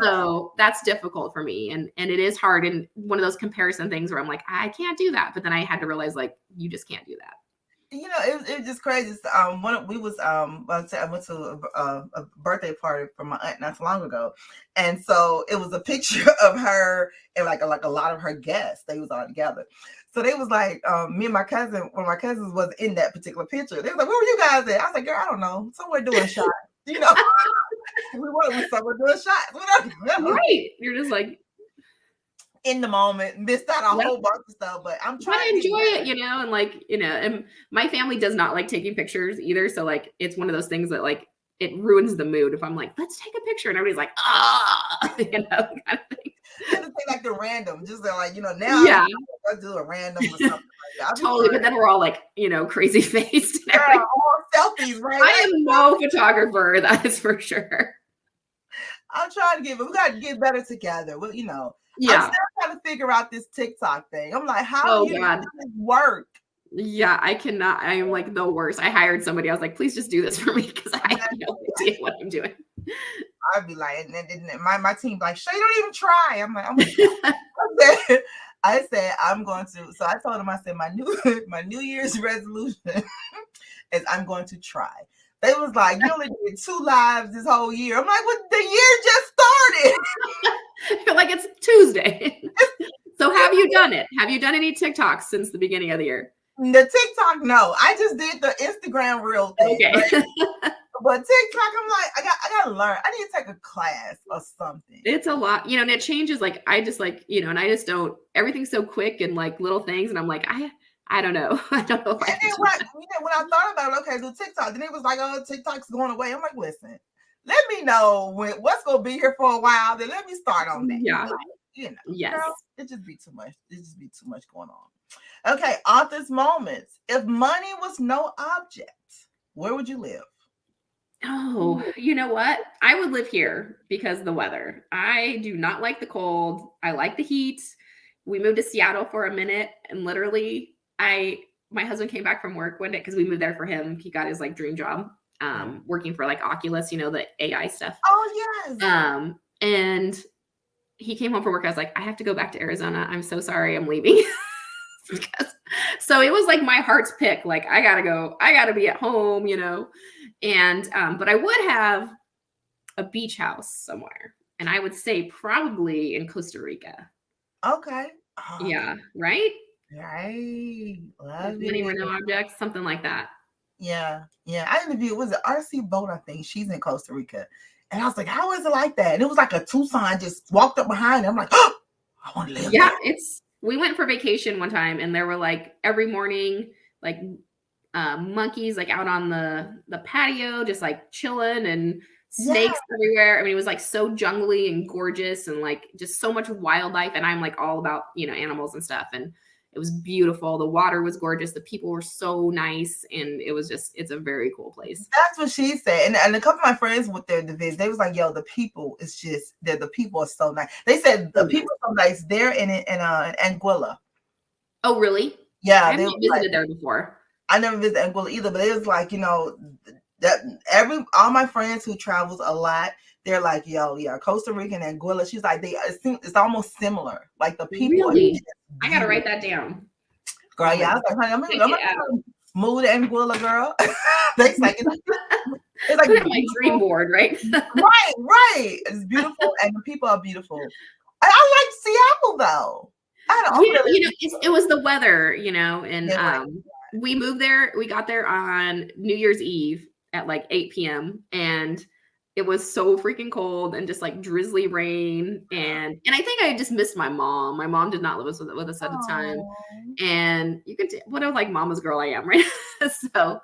so that's difficult for me. And it is hard. And one of those comparison things where I'm like, I can't do that. But then I had to realize like, you just can't do that. it was just crazy. We was I went to a birthday party for my aunt not so long ago, and so it was a picture of her and like a lot of her guests. They was all together, so they was like, me and my cousin. One of my cousins was in that particular picture. They was like, "Where were you guys at?" I was like, "Girl, I don't know, somewhere doing shots." We were somewhere doing shots. Right. You're just like in the moment, missed out a whole bunch of stuff, but I'm trying to enjoy it, and like, and my family does not like taking pictures either. So like, it's one of those things that like, it ruins the mood if I'm like, let's take a picture. And everybody's like, kind of thing. Say like the random, just like, now yeah. I do a random or something like that. Totally. But then we're all like, crazy faced. Yeah, all selfies, right? I am no photographer, that is for sure. I'm trying to we got to get better together. Well, yeah. I'm still trying to figure out this TikTok thing. I'm like, how do you make this work? Yeah, I cannot. I am like the worst. I hired somebody. I was like, please just do this for me because I have no idea what I'm doing. I'd be like, and my team like, Shay, don't even try. I'm like, I'm gonna I said I'm going to. So I told them, I said my New Year's resolution is I'm going to try. They was like, you only did 2 lives this whole year. I'm like, well, the year just started. You're like, it's Tuesday. So have you done it? Have you done any TikToks since the beginning of the year? The TikTok, no. I just did the Instagram reel thing. Okay. Right? But TikTok, I'm like, I gotta learn. I need to take a class or something. It's a lot, and it changes. Like, I just like, and I just don't, everything's so quick and like little things. And I'm like, I don't know. I don't know. If and then when I thought about it, okay, do TikTok. Then it was like, oh, TikTok's going away. I'm like, listen, let me know what's going to be here for a while. Then let me start on that. Yeah. Yes. Girl, it just be too much. It just be too much going on. Okay. Author's moments. If money was no object, where would you live? Oh, you know what? I would live here because of the weather. I do not like the cold. I like the heat. We moved to Seattle for a minute, and literally my husband came back from work one day because we moved there for him. He got his like dream job, working for like Oculus, the AI stuff. Oh yes. And he came home from work. I was like, I have to go back to Arizona. I'm so sorry, I'm leaving. So it was like my heart's pick. Like, I gotta go. I gotta be at home, And but I would have a beach house somewhere, and I would say probably in Costa Rica. Okay. Yeah. Right. Right. Love Many were no objects, something like that. Yeah. I interviewed, was it RC Boat? I think she's in Costa Rica. And I was like, how is it like that? And it was like a Tucson just walked up behind. I'm like, oh, I want to live there. We went for vacation one time, and there were like every morning, like monkeys like out on the patio, just like chilling, and snakes everywhere. I mean, it was like so jungly and gorgeous, and like just so much wildlife. And I'm like all about, animals and stuff. And it was beautiful. The water was gorgeous. The people were so nice. And it was it's a very cool place. That's what she said. And a couple of my friends with their division, they was like, yo, the people, it's just that the people are so nice. They said the people are so nice there in Anguilla. Oh, really? Yeah. I haven't visited there before. I never visited Anguilla either, but it was like, that all my friends who travels a lot, they're like, yo, yeah, Costa Rica and Anguilla. She's like, it's almost similar. Like the people. Really? I gotta write that down. Girl, yeah. I was like, honey, I'm gonna move to Anguilla, girl. It's like put it on my dream board, right? right. It's beautiful, and the people are beautiful. I like Seattle though. It was the weather, and we moved there. We got there on New Year's Eve at like 8 p.m. and it was so freaking cold and just like drizzly rain. And I think I just missed my mom. My mom did not live with us at the time. And you can what a like mama's girl I am, right? So,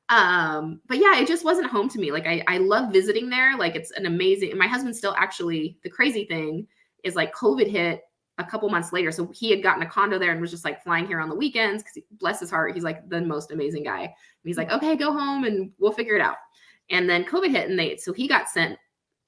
but yeah, it just wasn't home to me. Like I love visiting there. Like it's an amazing, and my husband still actually, the crazy thing is like COVID hit a couple months later. So he had gotten a condo there and was just like flying here on the weekends because bless his heart, he's like the most amazing guy. And he's like, okay, go home and we'll figure it out. And then COVID hit and so he got sent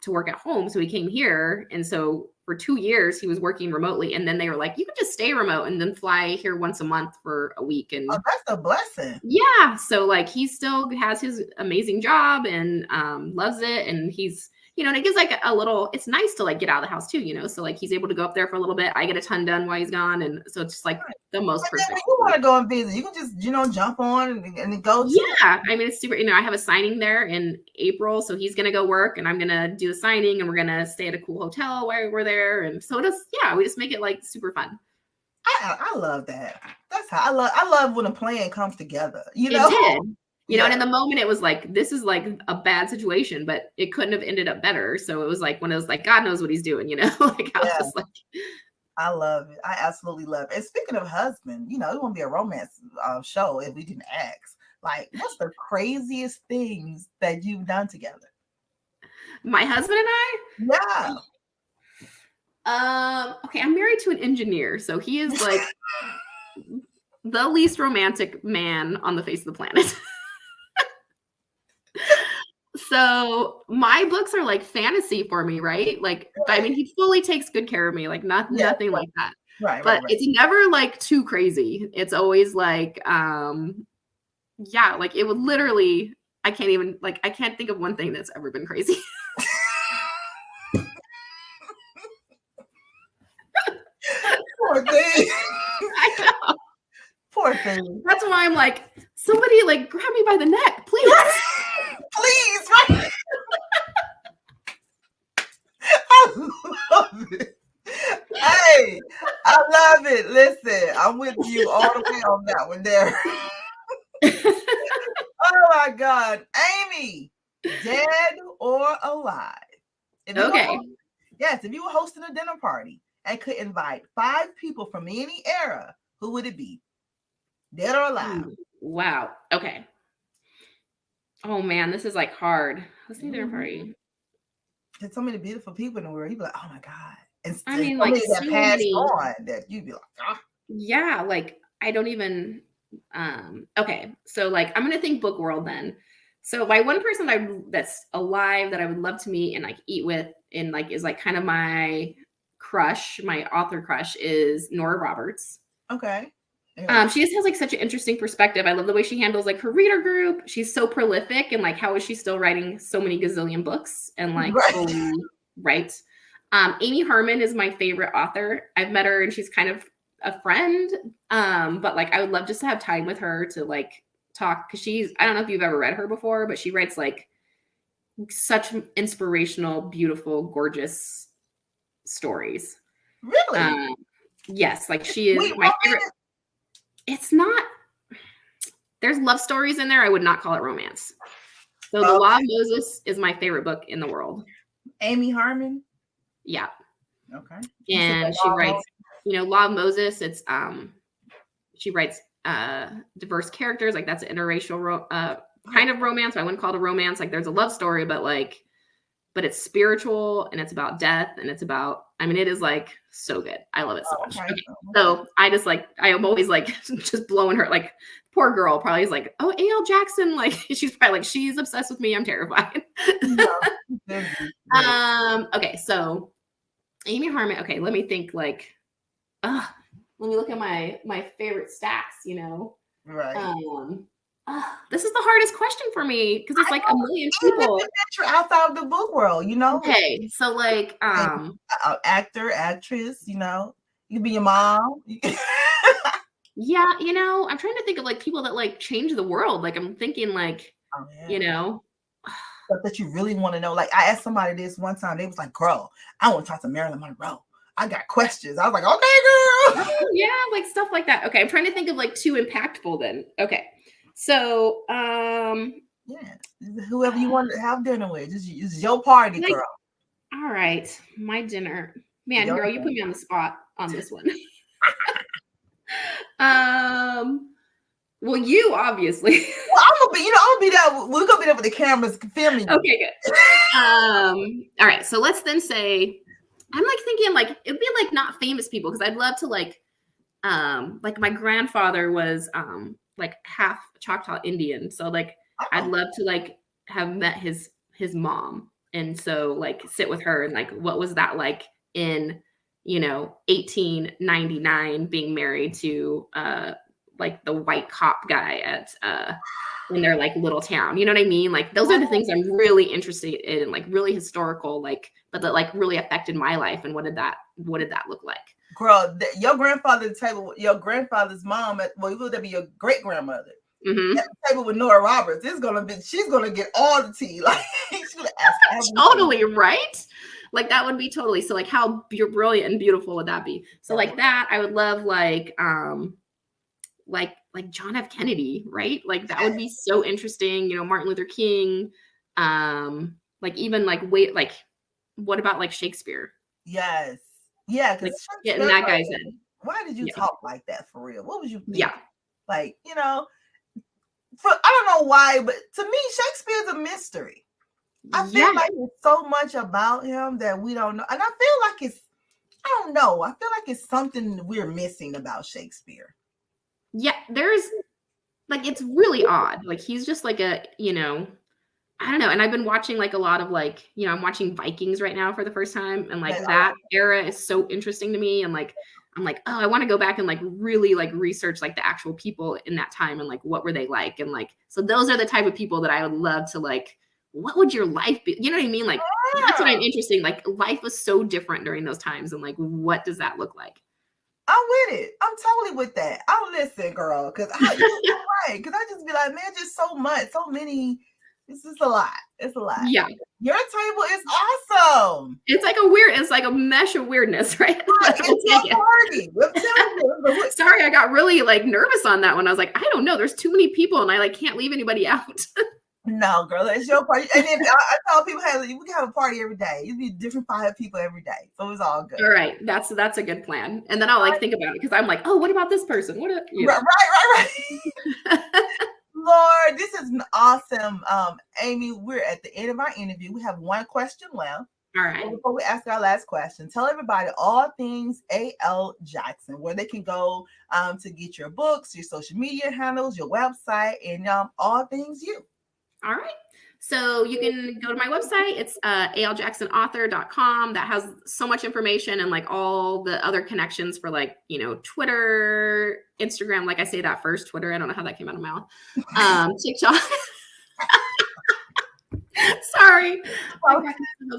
to work at home. So he came here. And so for 2 years he was working remotely. And then they were like, you can just stay remote and then fly here once a month for a week. And that's a blessing. Yeah. So like he still has his amazing job and loves it. And he's and it gives like a little, it's nice to like get out of the house too, so like he's able to go up there for a little bit. I get a ton done while he's gone. And so it's just like the most And then when perfect. you want to go and visit, you can just, jump on and go to. Yeah. I mean, it's super, I have a signing there in April. So he's going to go work and I'm going to do the signing and we're going to stay at a cool hotel while we're there. And so we just make it like super fun. I love that. That's how I love when a plan comes together, It did. And in the moment it was like, this is like a bad situation, but it couldn't have ended up better. So it was like, when it was like, God knows what he's doing, like I was just like, I love it. I absolutely love it. And speaking of husband, it wouldn't be a romance show if we didn't ask. Like, what's the craziest things that you've done together? My husband and I? Yeah. Okay, I'm married to an engineer, so he is like the least romantic man on the face of the planet. So my books are like fantasy for me, right? Like, I mean, he fully takes good care of me, like nothing like that. Right. But it's never like too crazy. It's always like, like it would literally, I can't think of one thing that's ever been crazy. Poor thing. I know. Poor thing. That's why I'm like, somebody like grab me by the neck, please. Please, right? I love it. Hey, I love it. Listen, I'm with you all the way on that one there. Oh my God. Amy, dead or alive? Okay. If you were hosting a dinner party and could invite 5 people from any era, who would it be? Dead or alive? Wow. Okay. Oh man, this is like hard. Hosting a dinner party. There's so many beautiful people in the world. You'd be like, oh my God. And I mean, like that passed on that you'd be like, ah. Yeah, like I don't even okay. So like I'm gonna think book world then. So my one person that's alive that I would love to meet and like eat with and like is like kind of my crush, my author crush is Nora Roberts. Okay. She just has like such an interesting perspective. I love the way she handles like her reader group. She's so prolific and like how is she still writing so many gazillion books and like right. Amy Harmon is my favorite author. I've met her and she's kind of a friend. But like I would love just to have time with her to like talk because I don't know if you've ever read her before, but she writes like such inspirational, beautiful, gorgeous stories. Really? Yes, like she is my favorite. It's not, there's love stories in there. I would not call it romance. So The Law of Moses is my favorite book in the world. Amy Harmon? Yeah. Okay. And she writes, Law of Moses, it's, she writes diverse characters. Like that's an interracial kind of romance. But I wouldn't call it a romance. Like there's a love story, but it's spiritual and it's about death and it's about, it is like so good. I love it so much. Okay. So I'm always like just blowing her, like poor girl probably is like, oh, A.L. Jackson. Like she's probably like, she's obsessed with me. I'm terrified. Okay. So Amy Harmon. Okay. Let me think like, let me look at my favorite stacks, Right. This is the hardest question for me because it's like a million people outside of the book world, Okay, so like actor, actress, you could be your mom. Yeah, I'm trying to think of like people that like change the world. Like I'm thinking like, Stuff that you really want to know. Like I asked somebody this one time, they was like, "Girl, I want to talk to Marilyn Monroe. I got questions." I was like, "Okay, girl." Yeah, like stuff like that. Okay, I'm trying to think of like 2 impactful then. Okay. So, whoever you want to have dinner with, it's your party, girl. All right, my dinner, man, girl, you put me on the spot on this one. Well, you obviously. Well, I'm gonna be there. We're gonna be there with the cameras filming. Okay, good. All right, so let's then say, I'm like thinking like it'd be like not famous people because I'd love to like my grandfather was like half Choctaw Indian. So like I'd love to like have met his mom. And so like sit with her and like what was that like in 1899 being married to like the white cop guy at in their like little town. You know what I mean? Like those are the things I'm really interested in, like really historical, like, but that like really affected my life. And what did that look like? Girl, your grandfather's table, your grandfather's mom, well, it would be your great grandmother. Mm-hmm. At the table with Nora Roberts, she's gonna get all the tea. Like she's gonna ask everything. Totally, right? Like that would be totally. So like how brilliant and beautiful would that be? So like that, I would love like John F. Kennedy, right? Like that would be so interesting. You know, Martin Luther King, like even like what about like Shakespeare? Yes. Yeah, because like, getting that guy's in. Why did you talk like that for real? What was you thinking? Yeah. Like, you know, I don't know why, but to me, Shakespeare's a mystery. I feel like there's so much about him that we don't know. And I feel like I don't know. I feel like it's something we're missing about Shakespeare. Yeah, there's like, it's really odd. Like he's just like a, you know, I don't know. And I've been watching like a lot of like, you know, I'm watching Vikings right now for the first time. And like that era is so interesting to me. And like, I'm like, oh, I want to go back and like really like research like the actual people in that time and like what were they like? And like, so those are the type of people that I would love to like, what would your life be? You know what I mean? Like that's what I'm interested in. Like life was so different during those times. And like, what does that look like? I'm with it. I'm totally with that. I'll listen, girl. Cause you're right. Cause I just be like, man, just so much, so many. It's just a lot. It's a lot. Yeah. Your table is awesome. It's like it's like a mesh of weirdness, right? It's a party. Sorry, I got really like nervous on that one. I was like, I don't know. There's too many people and I like can't leave anybody out. No, girl, it's your party. And then I tell people, hey, we can have a party every day. It'd be different 5 people every day. So it's all good. All right. That's a good plan. And then I'll like think about it because I'm like, oh, what about this person? What right. Lord, this is awesome. Amy, we're at the end of our interview. We have one question left. All right. So before we ask our last question, tell everybody all things A.L. Jackson, where they can go to get your books, your social media handles, your website, and all things you. All right. So you can go to my website. It's aljacksonauthor.com. That has so much information and like all the other connections for like, you know, Twitter, Instagram. Like I say that first, Twitter. I don't know how that came out of my mouth. TikTok. Sorry.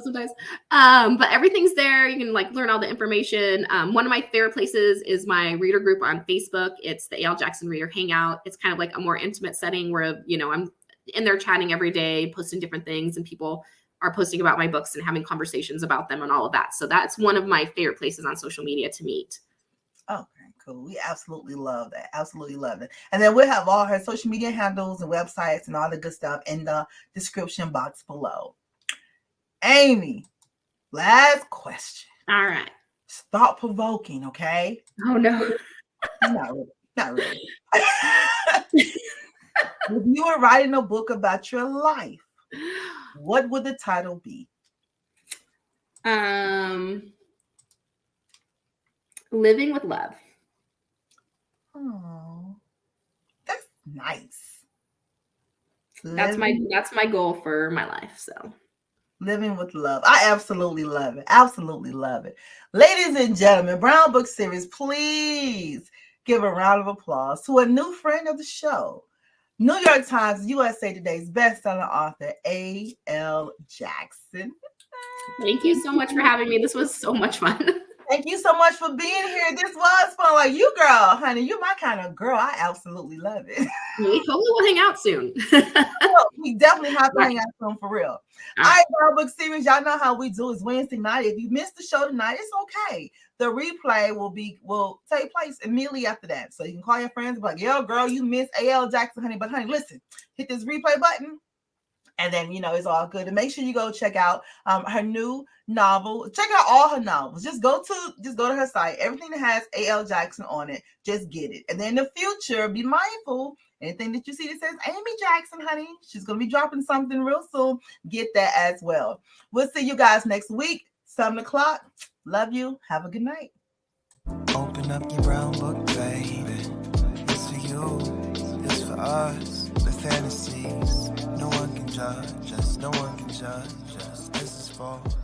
Sometimes. But everything's there. You can like learn all the information. One of my favorite places is my reader group on Facebook. It's the A.L. Jackson Reader Hangout. It's kind of like a more intimate setting where, you know, I'm in there chatting every day, posting different things, and people are posting about my books and having conversations about them and all of that. So that's one of my favorite places on social media to meet. Okay, cool. We absolutely love that. Absolutely love it. And then we'll have all her social media handles and websites and all the good stuff in the description box below. Amy, last question. All right. Thought provoking, okay? Oh no. Not really. If you were writing a book about your life, what would the title be? Living with Love. Oh, that's nice. That's my goal for my life. So living with love. I absolutely love it. Absolutely love it. Ladies and gentlemen, Brown Book Series, please give a round of applause to a new friend of the show, New York Times USA Today's best-selling author, A.L. Jackson. Thank you so much for having me. This was so much fun. Thank you so much for being here. This was fun. Like you, girl, honey, you're my kind of girl. I absolutely love it. We hopefully will hang out soon. We definitely have to hang out soon for real. All right, Brown Book Series, y'all know how we do. It's Wednesday night. If you missed the show tonight, it's okay. The replay will take place immediately after that. So you can call your friends and be like, yo, girl, you missed A.L. Jackson, honey. But honey, listen, hit this replay button. And then, you know, it's all good. And make sure you go check out her new novel. Check out all her novels. Just go to her site. Everything that has A.L. Jackson on it, just get it. And then in the future, be mindful. Anything that you see that says Amy Jackson, honey, she's going to be dropping something real soon. Get that as well. We'll see you guys next week, 7 o'clock. Love you. Have a good night. Open up your brown book, baby. It's for you. It's for us. The fantasies. No one can judge us. No one can judge us. This is for